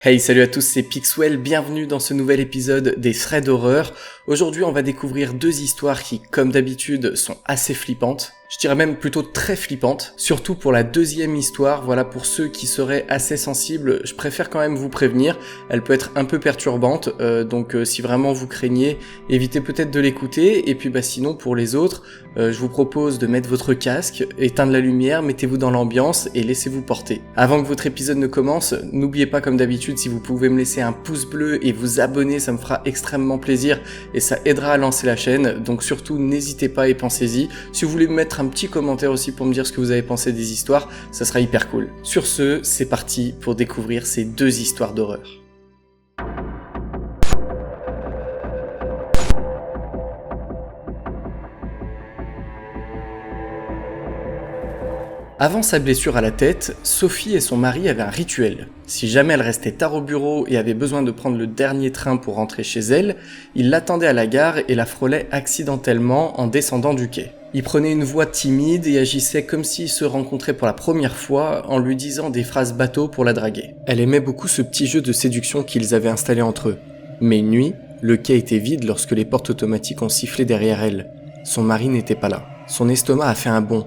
Hey, salut à tous, c'est Pixwell, bienvenue dans ce nouvel épisode des Threads d'horreur. Aujourd'hui, on va découvrir deux histoires qui, comme d'habitude, sont assez flippantes. Je dirais même plutôt très flippantes. Surtout pour la deuxième histoire, voilà, pour ceux qui seraient assez sensibles, je préfère quand même vous prévenir. Elle peut être un peu perturbante, donc si vraiment vous craignez, évitez peut-être de l'écouter. Et puis sinon, pour les autres, je vous propose de mettre votre casque, éteindre la lumière, mettez-vous dans l'ambiance et laissez-vous porter. Avant que votre épisode ne commence, n'oubliez pas comme d'habitude, si vous pouvez me laisser un pouce bleu et vous abonner, ça me fera extrêmement plaisir et ça aidera à lancer la chaîne. Donc surtout, n'hésitez pas et pensez-y. Si vous voulez me mettre un petit commentaire aussi pour me dire ce que vous avez pensé des histoires, ça sera hyper cool. Sur ce, c'est parti pour découvrir ces deux histoires d'horreur. Avant sa blessure à la tête, Sophie et son mari avaient un rituel. Si jamais elle restait tard au bureau et avait besoin de prendre le dernier train pour rentrer chez elle, ils l'attendaient à la gare et la frôlaient accidentellement en descendant du quai. Ils prenaient une voix timide et agissaient comme s'ils se rencontraient pour la première fois en lui disant des phrases bateau pour la draguer. Elle aimait beaucoup ce petit jeu de séduction qu'ils avaient installé entre eux. Mais une nuit, le quai était vide lorsque les portes automatiques ont sifflé derrière elle. Son mari n'était pas là. Son estomac a fait un bond.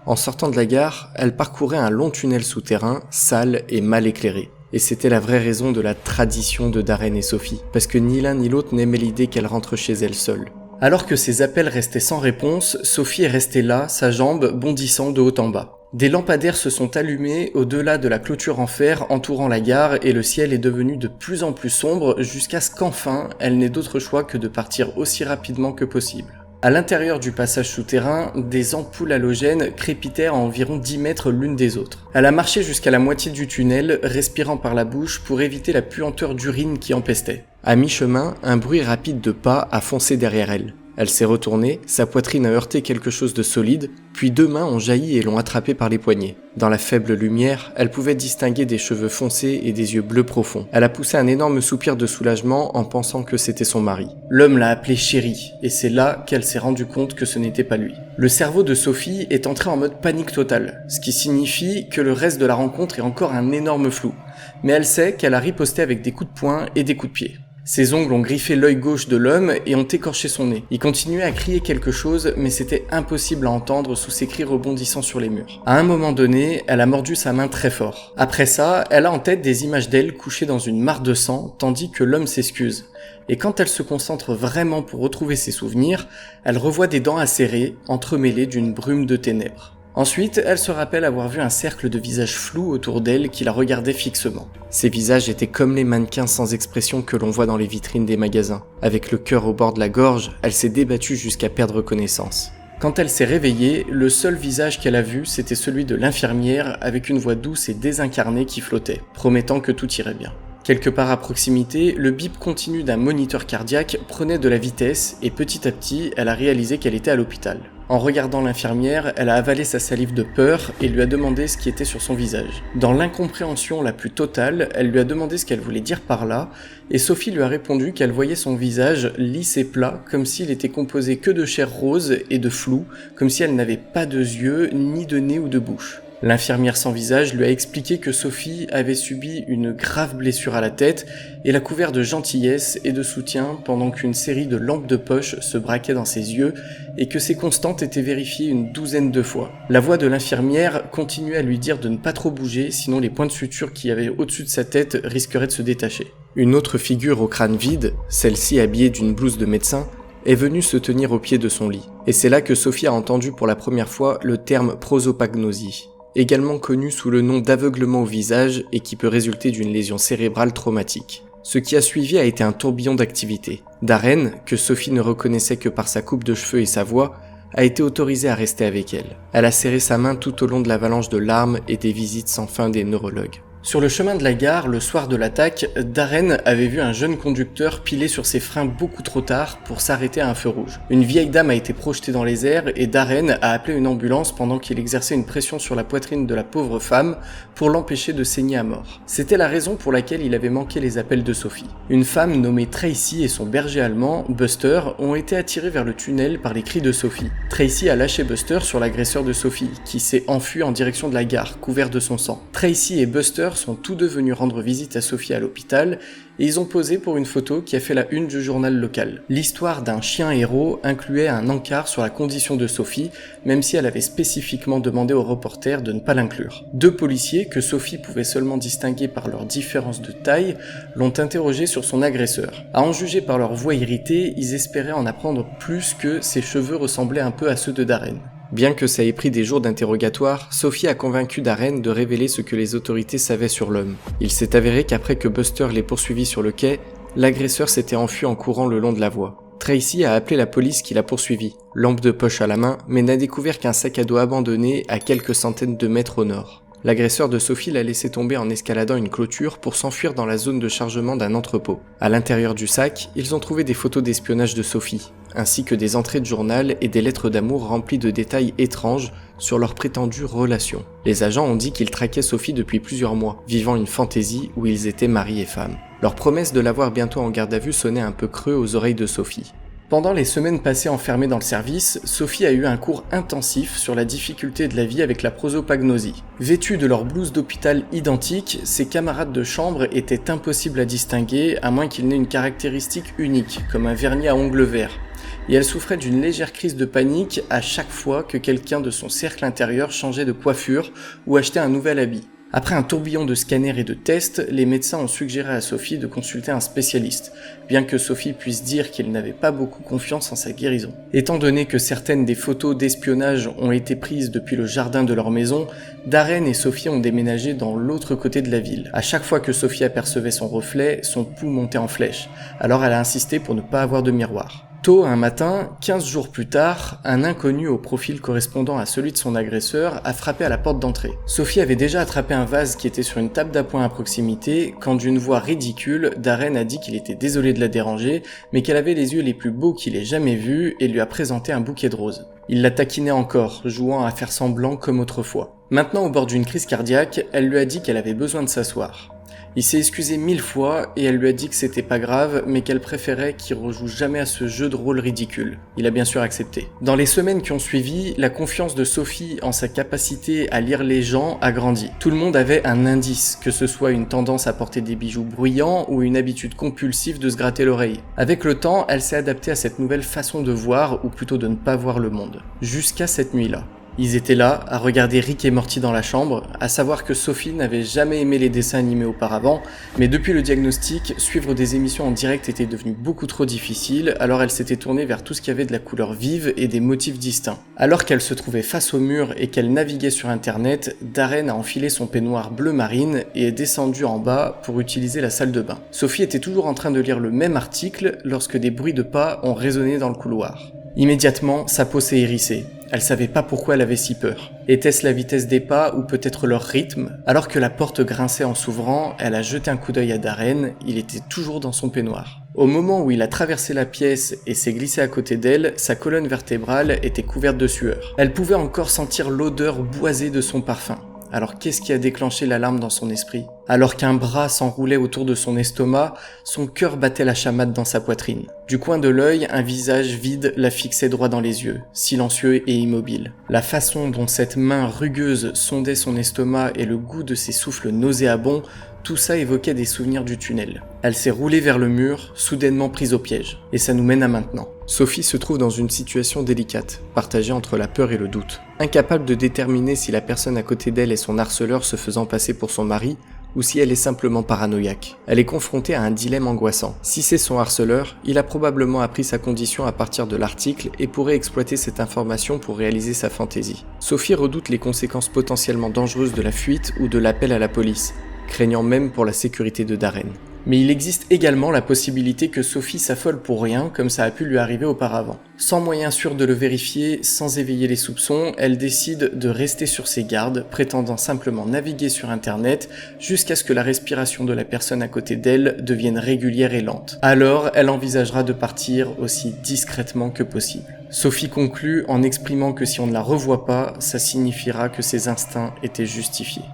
En sortant de la gare, elle parcourait un long tunnel souterrain, sale et mal éclairé. Et c'était la vraie raison de la tradition de Darren et Sophie, parce que ni l'un ni l'autre n'aimait l'idée qu'elle rentre chez elle seule. Alors que ses appels restaient sans réponse, Sophie est restée là, sa jambe bondissant de haut en bas. Des lampadaires se sont allumés au-delà de la clôture en fer entourant la gare et le ciel est devenu de plus en plus sombre jusqu'à ce qu'enfin, elle n'ait d'autre choix que de partir aussi rapidement que possible. À l'intérieur du passage souterrain, des ampoules halogènes crépitèrent à environ 10 mètres l'une des autres. Elle a marché jusqu'à la moitié du tunnel, respirant par la bouche pour éviter la puanteur d'urine qui empestait. À mi-chemin, un bruit rapide de pas a foncé derrière elle. Elle s'est retournée, sa poitrine a heurté quelque chose de solide, puis deux mains ont jailli et l'ont attrapée par les poignets. Dans la faible lumière, elle pouvait distinguer des cheveux foncés et des yeux bleus profonds. Elle a poussé un énorme soupir de soulagement en pensant que c'était son mari. L'homme l'a appelée chérie, et c'est là qu'elle s'est rendue compte que ce n'était pas lui. Le cerveau de Sophie est entré en mode panique totale, ce qui signifie que le reste de la rencontre est encore un énorme flou. Mais elle sait qu'elle a riposté avec des coups de poing et des coups de pied. Ses ongles ont griffé l'œil gauche de l'homme et ont écorché son nez. Il continuait à crier quelque chose, mais c'était impossible à entendre sous ses cris rebondissant sur les murs. À un moment donné, elle a mordu sa main très fort. Après ça, elle a en tête des images d'elle couchée dans une mare de sang, tandis que l'homme s'excuse. Et quand elle se concentre vraiment pour retrouver ses souvenirs, elle revoit des dents acérées, entremêlées d'une brume de ténèbres. Ensuite, elle se rappelle avoir vu un cercle de visages flous autour d'elle qui la regardaient fixement. Ces visages étaient comme les mannequins sans expression que l'on voit dans les vitrines des magasins. Avec le cœur au bord de la gorge, elle s'est débattue jusqu'à perdre connaissance. Quand elle s'est réveillée, le seul visage qu'elle a vu, c'était celui de l'infirmière avec une voix douce et désincarnée qui flottait, promettant que tout irait bien. Quelque part à proximité, le bip continu d'un moniteur cardiaque prenait de la vitesse et petit à petit, elle a réalisé qu'elle était à l'hôpital. En regardant l'infirmière, elle a avalé sa salive de peur et lui a demandé ce qui était sur son visage. Dans l'incompréhension la plus totale, elle lui a demandé ce qu'elle voulait dire par là, et Sophie lui a répondu qu'elle voyait son visage lisse et plat, comme s'il était composé que de chair rose et de flou, comme si elle n'avait pas de yeux, ni de nez ou de bouche. L'infirmière sans visage lui a expliqué que Sophie avait subi une grave blessure à la tête et l'a couvert de gentillesse et de soutien pendant qu'une série de lampes de poche se braquaient dans ses yeux et que ses constantes étaient vérifiées une 12aine de fois. La voix de l'infirmière continuait à lui dire de ne pas trop bouger, sinon les points de suture qu'il y avait au-dessus de sa tête risqueraient de se détacher. Une autre figure au crâne vide, celle-ci habillée d'une blouse de médecin, est venue se tenir au pied de son lit. Et c'est là que Sophie a entendu pour la première fois le terme prosopagnosie, également connu sous le nom d'aveuglement au visage et qui peut résulter d'une lésion cérébrale traumatique. Ce qui a suivi a été un tourbillon d'activités. Darren, que Sophie ne reconnaissait que par sa coupe de cheveux et sa voix, a été autorisée à rester avec elle. Elle a serré sa main tout au long de l'avalanche de larmes et des visites sans fin des neurologues. Sur le chemin de la gare, le soir de l'attaque, Darren avait vu un jeune conducteur piler sur ses freins beaucoup trop tard pour s'arrêter à un feu rouge. Une vieille dame a été projetée dans les airs et Darren a appelé une ambulance pendant qu'il exerçait une pression sur la poitrine de la pauvre femme pour l'empêcher de saigner à mort. C'était la raison pour laquelle il avait manqué les appels de Sophie. Une femme nommée Tracy et son berger allemand, Buster, ont été attirés vers le tunnel par les cris de Sophie. Tracy a lâché Buster sur l'agresseur de Sophie, qui s'est enfui en direction de la gare, couvert de son sang. Tracy et Buster agresseurs sont tous deux venus rendre visite à Sophie à l'hôpital et ils ont posé pour une photo qui a fait la une du journal local. L'histoire d'un chien héros incluait un encart sur la condition de Sophie, même si elle avait spécifiquement demandé aux reporters de ne pas l'inclure. Deux policiers, que Sophie pouvait seulement distinguer par leur différence de taille, l'ont interrogée sur son agresseur. À en juger par leur voix irritée, ils espéraient en apprendre plus que ses cheveux ressemblaient un peu à ceux de Darren. Bien que ça ait pris des jours d'interrogatoire, Sophie a convaincu Darren de révéler ce que les autorités savaient sur l'homme. Il s'est avéré qu'après que Buster l'ait poursuivi sur le quai, l'agresseur s'était enfui en courant le long de la voie. Tracy a appelé la police qui l'a poursuivi, lampe de poche à la main, mais n'a découvert qu'un sac à dos abandonné à quelques centaines de mètres au nord. L'agresseur de Sophie l'a laissé tomber en escaladant une clôture pour s'enfuir dans la zone de chargement d'un entrepôt. À l'intérieur du sac, ils ont trouvé des photos d'espionnage de Sophie, ainsi que des entrées de journal et des lettres d'amour remplies de détails étranges sur leur prétendue relation. Les agents ont dit qu'ils traquaient Sophie depuis plusieurs mois, vivant une fantaisie où ils étaient mari et femme. Leur promesse de la voir bientôt en garde à vue sonnait un peu creux aux oreilles de Sophie. Pendant les semaines passées enfermée dans le service, Sophie a eu un cours intensif sur la difficulté de la vie avec la prosopagnosie. Vêtus de leur blouse d'hôpital identique, ses camarades de chambre étaient impossibles à distinguer à moins qu'ils n'aient une caractéristique unique, comme un vernis à ongles verts. Et elle souffrait d'une légère crise de panique à chaque fois que quelqu'un de son cercle intérieur changeait de coiffure ou achetait un nouvel habit. Après un tourbillon de scanners et de tests, les médecins ont suggéré à Sophie de consulter un spécialiste, bien que Sophie puisse dire qu'elle n'avait pas beaucoup confiance en sa guérison. Étant donné que certaines des photos d'espionnage ont été prises depuis le jardin de leur maison, Darren et Sophie ont déménagé dans l'autre côté de la ville. À chaque fois que Sophie apercevait son reflet, son pouls montait en flèche, alors elle a insisté pour ne pas avoir de miroir. Tôt un matin, 15 jours plus tard, un inconnu au profil correspondant à celui de son agresseur a frappé à la porte d'entrée. Sophie avait déjà attrapé un vase qui était sur une table d'appoint à proximité quand d'une voix ridicule, Darren a dit qu'il était désolé de la déranger, mais qu'elle avait les yeux les plus beaux qu'il ait jamais vus et lui a présenté un bouquet de roses. Il la taquinait encore, jouant à faire semblant comme autrefois. Maintenant au bord d'une crise cardiaque, elle lui a dit qu'elle avait besoin de s'asseoir. Il s'est excusé 1000 fois et elle lui a dit que c'était pas grave, mais qu'elle préférait qu'il rejoue jamais à ce jeu de rôle ridicule. Il a bien sûr accepté. Dans les semaines qui ont suivi, la confiance de Sophie en sa capacité à lire les gens a grandi. Tout le monde avait un indice, que ce soit une tendance à porter des bijoux bruyants ou une habitude compulsive de se gratter l'oreille. Avec le temps, elle s'est adaptée à cette nouvelle façon de voir, ou plutôt de ne pas voir le monde. Jusqu'à cette nuit-là. Ils étaient là, à regarder Rick et Morty dans la chambre, à savoir que Sophie n'avait jamais aimé les dessins animés auparavant, mais depuis le diagnostic, suivre des émissions en direct était devenu beaucoup trop difficile, alors elle s'était tournée vers tout ce qui avait de la couleur vive et des motifs distincts. Alors qu'elle se trouvait face au mur et qu'elle naviguait sur internet, Darren a enfilé son peignoir bleu marine et est descendu en bas pour utiliser la salle de bain. Sophie était toujours en train de lire le même article lorsque des bruits de pas ont résonné dans le couloir. Immédiatement, sa peau s'est hérissée. Elle savait pas pourquoi elle avait si peur. Était-ce la vitesse des pas ou peut-être leur rythme? Alors que la porte grinçait en s'ouvrant, elle a jeté un coup d'œil à Darren, il était toujours dans son peignoir. Au moment où il a traversé la pièce et s'est glissé à côté d'elle, sa colonne vertébrale était couverte de sueur. Elle pouvait encore sentir l'odeur boisée de son parfum. Alors qu'est-ce qui a déclenché l'alarme dans son esprit? Alors qu'un bras s'enroulait autour de son estomac, son cœur battait la chamade dans sa poitrine. Du coin de l'œil, un visage vide la fixait droit dans les yeux, silencieux et immobile. La façon dont cette main rugueuse sondait son estomac et le goût de ses souffles nauséabonds, tout ça évoquait des souvenirs du tunnel. Elle s'est roulée vers le mur, soudainement prise au piège. Et ça nous mène à maintenant. Sophie se trouve dans une situation délicate, partagée entre la peur et le doute. Incapable de déterminer si la personne à côté d'elle est son harceleur se faisant passer pour son mari, ou si elle est simplement paranoïaque. Elle est confrontée à un dilemme angoissant. Si c'est son harceleur, il a probablement appris sa condition à partir de l'article et pourrait exploiter cette information pour réaliser sa fantaisie. Sophie redoute les conséquences potentiellement dangereuses de la fuite ou de l'appel à la police, craignant même pour la sécurité de Darren. Mais il existe également la possibilité que Sophie s'affole pour rien, comme ça a pu lui arriver auparavant. Sans moyen sûr de le vérifier, sans éveiller les soupçons, elle décide de rester sur ses gardes, prétendant simplement naviguer sur internet, jusqu'à ce que la respiration de la personne à côté d'elle devienne régulière et lente. Alors, elle envisagera de partir aussi discrètement que possible. Sophie conclut en exprimant que si on ne la revoit pas, ça signifiera que ses instincts étaient justifiés.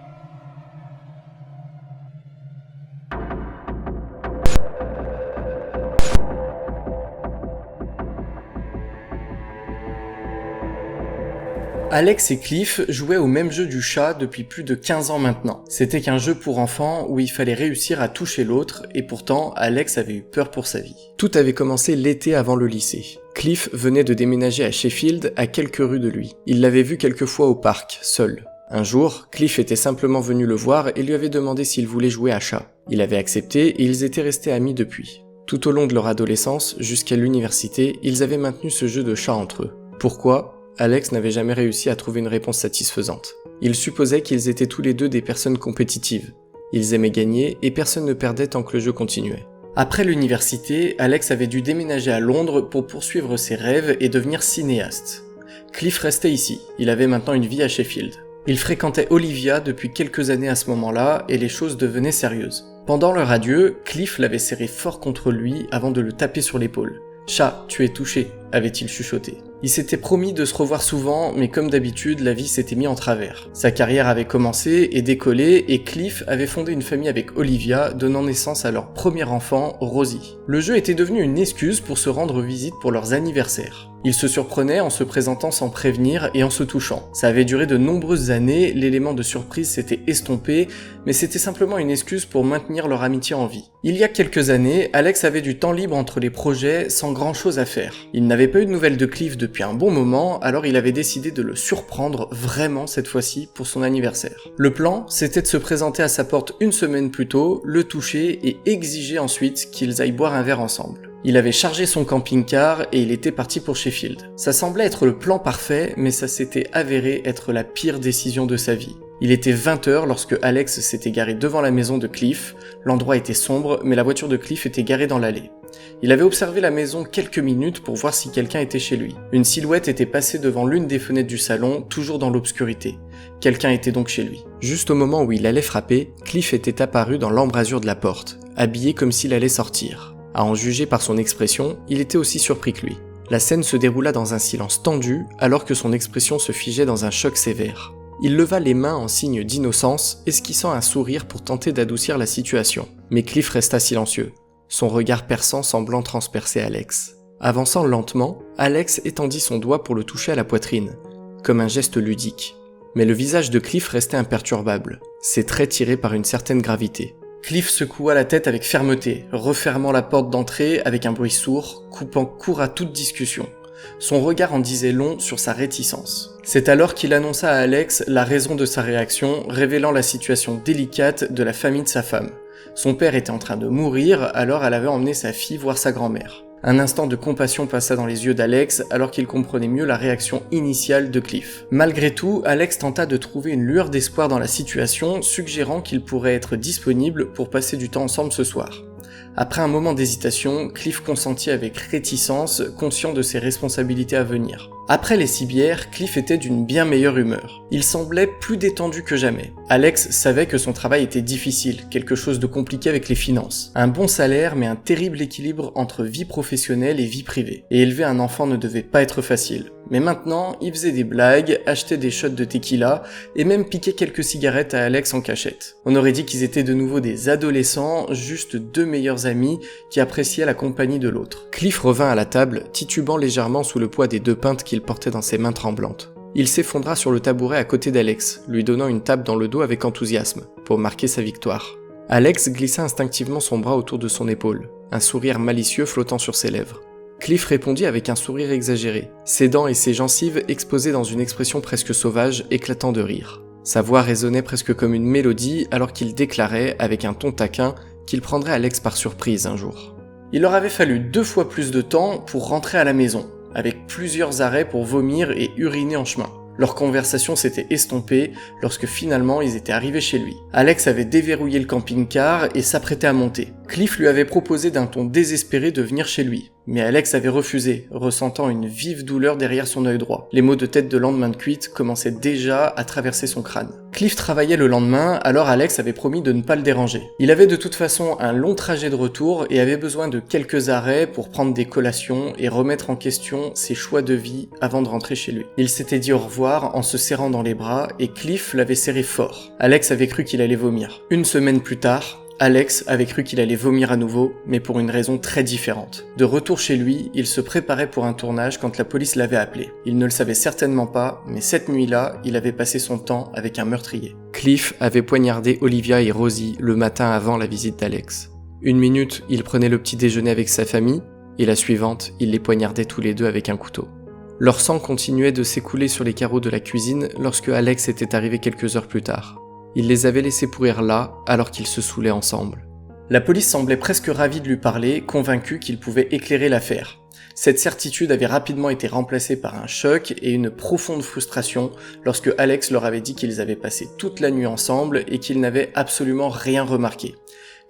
Alex et Cliff jouaient au même jeu du chat depuis plus de 15 ans maintenant. C'était qu'un jeu pour enfants où il fallait réussir à toucher l'autre, et pourtant Alex avait eu peur pour sa vie. Tout avait commencé l'été avant le lycée. Cliff venait de déménager à Sheffield, à quelques rues de lui. Il l'avait vu quelques fois au parc, seul. Un jour, Cliff était simplement venu le voir et lui avait demandé s'il voulait jouer à chat. Il avait accepté et ils étaient restés amis depuis. Tout au long de leur adolescence, jusqu'à l'université, ils avaient maintenu ce jeu de chat entre eux. Pourquoi ? Alex n'avait jamais réussi à trouver une réponse satisfaisante. Il supposait qu'ils étaient tous les deux des personnes compétitives. Ils aimaient gagner et personne ne perdait tant que le jeu continuait. Après l'université, Alex avait dû déménager à Londres pour poursuivre ses rêves et devenir cinéaste. Cliff restait ici, il avait maintenant une vie à Sheffield. Il fréquentait Olivia depuis quelques années à ce moment-là et les choses devenaient sérieuses. Pendant leur adieu, Cliff l'avait serré fort contre lui avant de le taper sur l'épaule. « Chat, tu es touché », avait-il chuchoté. Il s'était promis de se revoir souvent, mais comme d'habitude, la vie s'était mise en travers. Sa carrière avait commencé et décollé, et Cliff avait fondé une famille avec Olivia, donnant naissance à leur premier enfant, Rosie. Le jeu était devenu une excuse pour se rendre visite pour leurs anniversaires. Ils se surprenaient en se présentant sans prévenir et en se touchant. Ça avait duré de nombreuses années, l'élément de surprise s'était estompé, mais c'était simplement une excuse pour maintenir leur amitié en vie. Il y a quelques années, Alex avait du temps libre entre les projets sans grand chose à faire. Il n'avait pas eu de nouvelles de Cliff depuis un bon moment, alors il avait décidé de le surprendre vraiment cette fois-ci pour son anniversaire. Le plan, c'était de se présenter à sa porte une semaine plus tôt, le toucher et exiger ensuite qu'ils aillent boire un verre ensemble. Il avait chargé son camping-car et il était parti pour Sheffield. Ça semblait être le plan parfait, mais ça s'était avéré être la pire décision de sa vie. Il était 20h lorsque Alex s'était garé devant la maison de Cliff. L'endroit était sombre, mais la voiture de Cliff était garée dans l'allée. Il avait observé la maison quelques minutes pour voir si quelqu'un était chez lui. Une silhouette était passée devant l'une des fenêtres du salon, toujours dans l'obscurité. Quelqu'un était donc chez lui. Juste au moment où il allait frapper, Cliff était apparu dans l'embrasure de la porte, habillé comme s'il allait sortir. À en juger par son expression, il était aussi surpris que lui. La scène se déroula dans un silence tendu, alors que son expression se figeait dans un choc sévère. Il leva les mains en signe d'innocence, esquissant un sourire pour tenter d'adoucir la situation. Mais Cliff resta silencieux, son regard perçant semblant transpercer Alex. Avançant lentement, Alex étendit son doigt pour le toucher à la poitrine, comme un geste ludique. Mais le visage de Cliff restait imperturbable, ses traits tirés par une certaine gravité. Cliff secoua la tête avec fermeté, refermant la porte d'entrée avec un bruit sourd, coupant court à toute discussion. Son regard en disait long sur sa réticence. C'est alors qu'il annonça à Alex la raison de sa réaction, révélant la situation délicate de la famille de sa femme. Son père était en train de mourir, alors elle avait emmené sa fille voir sa grand-mère. Un instant de compassion passa dans les yeux d'Alex alors qu'il comprenait mieux la réaction initiale de Cliff. Malgré tout, Alex tenta de trouver une lueur d'espoir dans la situation, suggérant qu'il pourrait être disponible pour passer du temps ensemble ce soir. Après un moment d'hésitation, Cliff consentit avec réticence, conscient de ses responsabilités à venir. Après les 6 bières, Cliff était d'une bien meilleure humeur. Il semblait plus détendu que jamais. Alex savait que son travail était difficile, quelque chose de compliqué avec les finances. Un bon salaire, mais un terrible équilibre entre vie professionnelle et vie privée. Et élever un enfant ne devait pas être facile. Mais maintenant, il faisait des blagues, achetait des shots de tequila, et même piquait quelques cigarettes à Alex en cachette. On aurait dit qu'ils étaient de nouveau des adolescents, juste 2 meilleurs amis qui appréciaient la compagnie de l'autre. Cliff revint à la table, titubant légèrement sous le poids des 2 pintes qu'il portait dans ses mains tremblantes. Il s'effondra sur le tabouret à côté d'Alex, lui donnant une tape dans le dos avec enthousiasme, pour marquer sa victoire. Alex glissa instinctivement son bras autour de son épaule, un sourire malicieux flottant sur ses lèvres. Cliff répondit avec un sourire exagéré, ses dents et ses gencives exposées dans une expression presque sauvage, éclatant de rire. Sa voix résonnait presque comme une mélodie alors qu'il déclarait, avec un ton taquin, qu'il prendrait Alex par surprise un jour. Il leur avait fallu 2 fois plus de temps pour rentrer à la maison, avec plusieurs arrêts pour vomir et uriner en chemin. Leur conversation s'était estompée lorsque finalement ils étaient arrivés chez lui. Alex avait déverrouillé le camping-car et s'apprêtait à monter. Cliff lui avait proposé d'un ton désespéré de venir chez lui. Mais Alex avait refusé, ressentant une vive douleur derrière son œil droit. Les maux de tête de lendemain de cuite commençaient déjà à traverser son crâne. Cliff travaillait le lendemain, alors Alex avait promis de ne pas le déranger. Il avait de toute façon un long trajet de retour et avait besoin de quelques arrêts pour prendre des collations et remettre en question ses choix de vie avant de rentrer chez lui. Il s'était dit au revoir en se serrant dans les bras et Cliff l'avait serré fort. Alex avait cru qu'il allait vomir. Une semaine plus tard, Alex avait cru qu'il allait vomir à nouveau, mais pour une raison très différente. De retour chez lui, il se préparait pour un tournage quand la police l'avait appelé. Il ne le savait certainement pas, mais cette nuit-là, il avait passé son temps avec un meurtrier. Cliff avait poignardé Olivia et Rosie le matin avant la visite d'Alex. Une minute, il prenait le petit déjeuner avec sa famille, et la suivante, il les poignardait tous les deux avec un couteau. Leur sang continuait de s'écouler sur les carreaux de la cuisine lorsque Alex était arrivé quelques heures plus tard. Il les avait laissés pourrir là, alors qu'ils se saoulaient ensemble. La police semblait presque ravie de lui parler, convaincue qu'il pouvait éclairer l'affaire. Cette certitude avait rapidement été remplacée par un choc et une profonde frustration lorsque Alex leur avait dit qu'ils avaient passé toute la nuit ensemble et qu'ils n'avaient absolument rien remarqué.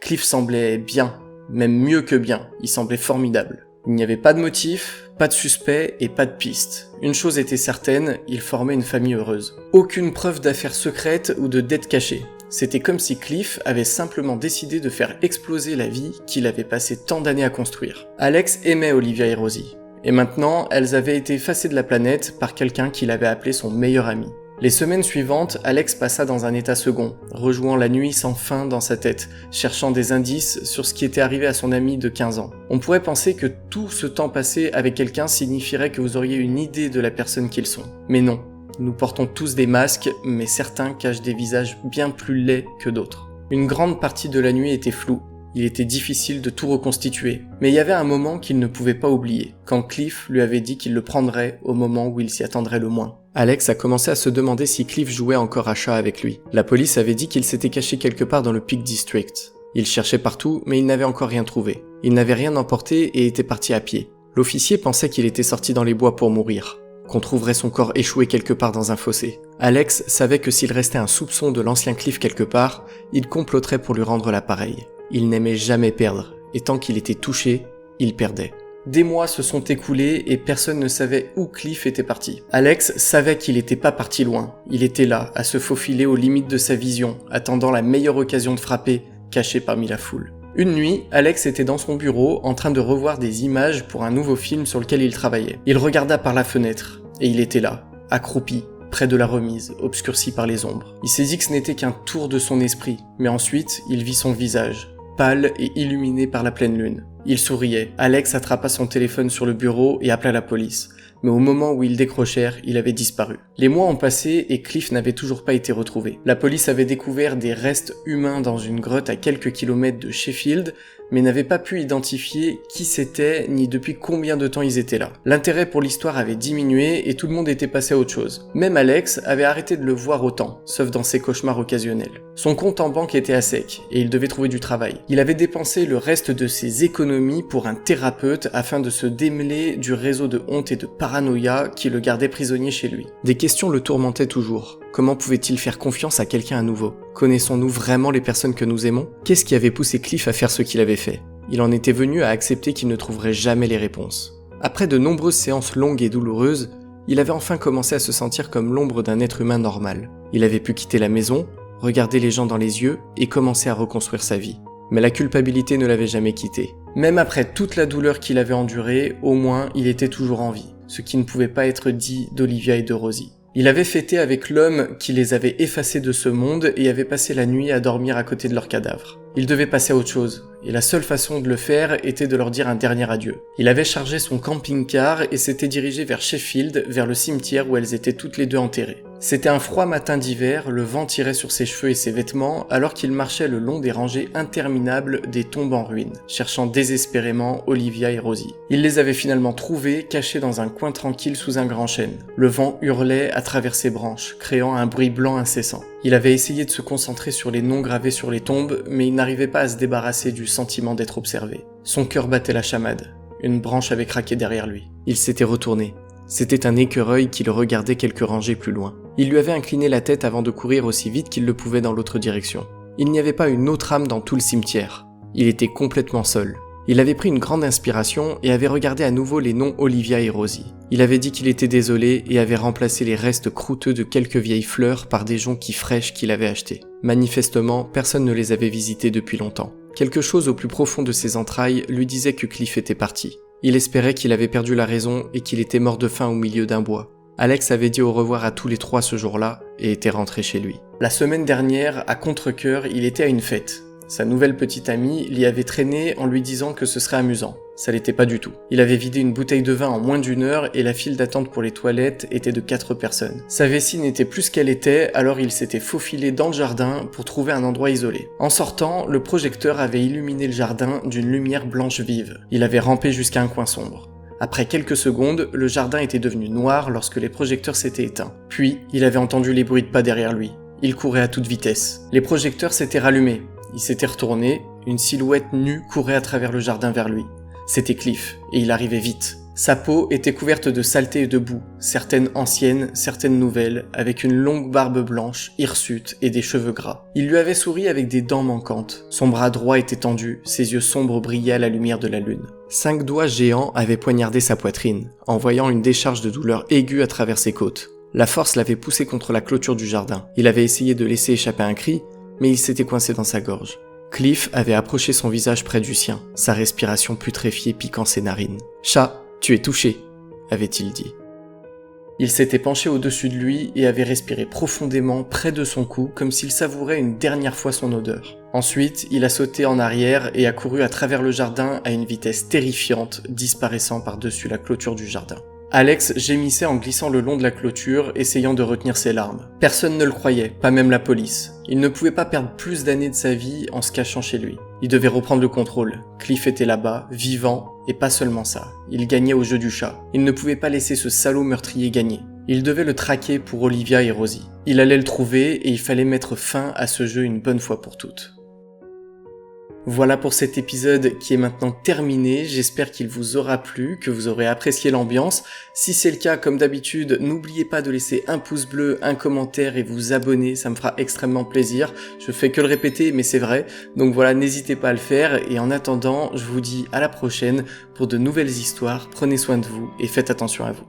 Cliff semblait bien, même mieux que bien, il semblait formidable. Il n'y avait pas de motif, pas de suspect et pas de piste. Une chose était certaine, il formait une famille heureuse. Aucune preuve d'affaires secrètes ou de dettes cachées. C'était comme si Cliff avait simplement décidé de faire exploser la vie qu'il avait passé tant d'années à construire. Alex aimait Olivia et Rosie. Et maintenant, elles avaient été effacées de la planète par quelqu'un qu'il avait appelé son meilleur ami. Les semaines suivantes, Alex passa dans un état second, rejouant la nuit sans fin dans sa tête, cherchant des indices sur ce qui était arrivé à son ami de 15 ans. On pourrait penser que tout ce temps passé avec quelqu'un signifierait que vous auriez une idée de la personne qu'ils sont. Mais non, nous portons tous des masques, mais certains cachent des visages bien plus laids que d'autres. Une grande partie de la nuit était floue. Il était difficile de tout reconstituer, mais il y avait un moment qu'il ne pouvait pas oublier, quand Cliff lui avait dit qu'il le prendrait au moment où il s'y attendrait le moins. Alex a commencé à se demander si Cliff jouait encore à chat avec lui. La police avait dit qu'il s'était caché quelque part dans le Peak District. Il cherchait partout, mais il n'avait encore rien trouvé. Il n'avait rien emporté et était parti à pied. L'officier pensait qu'il était sorti dans les bois pour mourir, qu'on trouverait son corps échoué quelque part dans un fossé. Alex savait que s'il restait un soupçon de l'ancien Cliff quelque part, il comploterait pour lui rendre l'appareil. Il n'aimait jamais perdre, et tant qu'il était touché, il perdait. Des mois se sont écoulés et personne ne savait où Cliff était parti. Alex savait qu'il n'était pas parti loin. Il était là, à se faufiler aux limites de sa vision, attendant la meilleure occasion de frapper, caché parmi la foule. Une nuit, Alex était dans son bureau, en train de revoir des images pour un nouveau film sur lequel il travaillait. Il regarda par la fenêtre, et il était là, accroupi, près de la remise, obscurci par les ombres. Il s'est dit que ce n'était qu'un tour de son esprit, mais ensuite, il vit son visage, pâle et illuminé par la pleine lune. Il souriait. Alex attrapa son téléphone sur le bureau et appela la police. Mais au moment où ils décrochèrent, il avait disparu. Les mois ont passé et Cliff n'avait toujours pas été retrouvé. La police avait découvert des restes humains dans une grotte à quelques kilomètres de Sheffield, mais n'avait pas pu identifier qui c'était ni depuis combien de temps ils étaient là. L'intérêt pour l'histoire avait diminué et tout le monde était passé à autre chose. Même Alex avait arrêté de le voir autant, sauf dans ses cauchemars occasionnels. Son compte en banque était à sec et il devait trouver du travail. Il avait dépensé le reste de ses économies pour un thérapeute afin de se démêler du réseau de honte et de paranoïa qui le gardait prisonnier chez lui. Des questions le tourmentaient toujours. Comment pouvait-il faire confiance à quelqu'un à nouveau? Connaissons-nous vraiment les personnes que nous aimons? Qu'est-ce qui avait poussé Cliff à faire ce qu'il avait fait? Il en était venu à accepter qu'il ne trouverait jamais les réponses. Après de nombreuses séances longues et douloureuses, il avait enfin commencé à se sentir comme l'ombre d'un être humain normal. Il avait pu quitter la maison, regarder les gens dans les yeux et commencer à reconstruire sa vie. Mais la culpabilité ne l'avait jamais quitté. Même après toute la douleur qu'il avait endurée, au moins il était toujours en vie, ce qui ne pouvait pas être dit d'Olivia et de Rosie. Il avait fêté avec l'homme qui les avait effacés de ce monde et avait passé la nuit à dormir à côté de leurs cadavres. Il devait passer à autre chose, et la seule façon de le faire était de leur dire un dernier adieu. Il avait chargé son camping-car et s'était dirigé vers Sheffield, vers le cimetière où elles étaient toutes les deux enterrées. C'était un froid matin d'hiver, le vent tirait sur ses cheveux et ses vêtements, alors qu'il marchait le long des rangées interminables des tombes en ruine, cherchant désespérément Olivia et Rosie. Il les avait finalement trouvées, cachées dans un coin tranquille sous un grand chêne. Le vent hurlait à travers ses branches, créant un bruit blanc incessant. Il avait essayé de se concentrer sur les noms gravés sur les tombes, mais il n'arrivait pas à se débarrasser du sentiment d'être observé. Son cœur battait la chamade. Une branche avait craqué derrière lui. Il s'était retourné. C'était un écureuil qui le regardait quelques rangées plus loin. Il lui avait incliné la tête avant de courir aussi vite qu'il le pouvait dans l'autre direction. Il n'y avait pas une autre âme dans tout le cimetière. Il était complètement seul. Il avait pris une grande inspiration et avait regardé à nouveau les noms Olivia et Rosie. Il avait dit qu'il était désolé et avait remplacé les restes croûteux de quelques vieilles fleurs par des jonquilles fraîches qu'il avait achetées. Manifestement, personne ne les avait visitées depuis longtemps. Quelque chose au plus profond de ses entrailles lui disait que Cliff était parti. Il espérait qu'il avait perdu la raison et qu'il était mort de faim au milieu d'un bois. Alex avait dit au revoir à tous les trois ce jour-là et était rentré chez lui. La semaine dernière, à contre-cœur, il était à une fête. Sa nouvelle petite amie l'y avait traîné en lui disant que ce serait amusant. Ça l'était pas du tout. Il avait vidé une bouteille de vin en moins d'1 heure et la file d'attente pour les toilettes était de 4 personnes. Sa vessie n'était plus ce qu'elle était, alors il s'était faufilé dans le jardin pour trouver un endroit isolé. En sortant, le projecteur avait illuminé le jardin d'une lumière blanche vive. Il avait rampé jusqu'à un coin sombre. Après quelques secondes, le jardin était devenu noir lorsque les projecteurs s'étaient éteints. Puis, il avait entendu les bruits de pas derrière lui. Il courait à toute vitesse. Les projecteurs s'étaient rallumés. Il s'était retourné, une silhouette nue courait à travers le jardin vers lui. C'était Cliff, et il arrivait vite. Sa peau était couverte de saleté et de boue, certaines anciennes, certaines nouvelles, avec une longue barbe blanche, hirsute et des cheveux gras. Il lui avait souri avec des dents manquantes. Son bras droit était tendu, ses yeux sombres brillaient à la lumière de la lune. 5 doigts géants avaient poignardé sa poitrine, envoyant une décharge de douleur aiguë à travers ses côtes. La force l'avait poussé contre la clôture du jardin. Il avait essayé de laisser échapper un cri, mais il s'était coincé dans sa gorge. Cliff avait approché son visage près du sien, sa respiration putréfiée piquant ses narines. « Chat, tu es touché », avait-il dit. Il s'était penché au-dessus de lui et avait respiré profondément près de son cou comme s'il savourait une dernière fois son odeur. Ensuite, il a sauté en arrière et a couru à travers le jardin à une vitesse terrifiante, disparaissant par-dessus la clôture du jardin. Alex gémissait en glissant le long de la clôture, essayant de retenir ses larmes. Personne ne le croyait, pas même la police. Il ne pouvait pas perdre plus d'années de sa vie en se cachant chez lui. Il devait reprendre le contrôle. Cliff était là-bas, vivant, et pas seulement ça. Il gagnait au jeu du chat. Il ne pouvait pas laisser ce salaud meurtrier gagner. Il devait le traquer pour Olivia et Rosie. Il allait le trouver et il fallait mettre fin à ce jeu une bonne fois pour toutes. Voilà pour cet épisode qui est maintenant terminé, j'espère qu'il vous aura plu, que vous aurez apprécié l'ambiance. Si c'est le cas, comme d'habitude, n'oubliez pas de laisser un pouce bleu, un commentaire et vous abonner, ça me fera extrêmement plaisir. Je fais que le répéter, mais c'est vrai. Donc voilà, n'hésitez pas à le faire et en attendant, je vous dis à la prochaine pour de nouvelles histoires. Prenez soin de vous et faites attention à vous.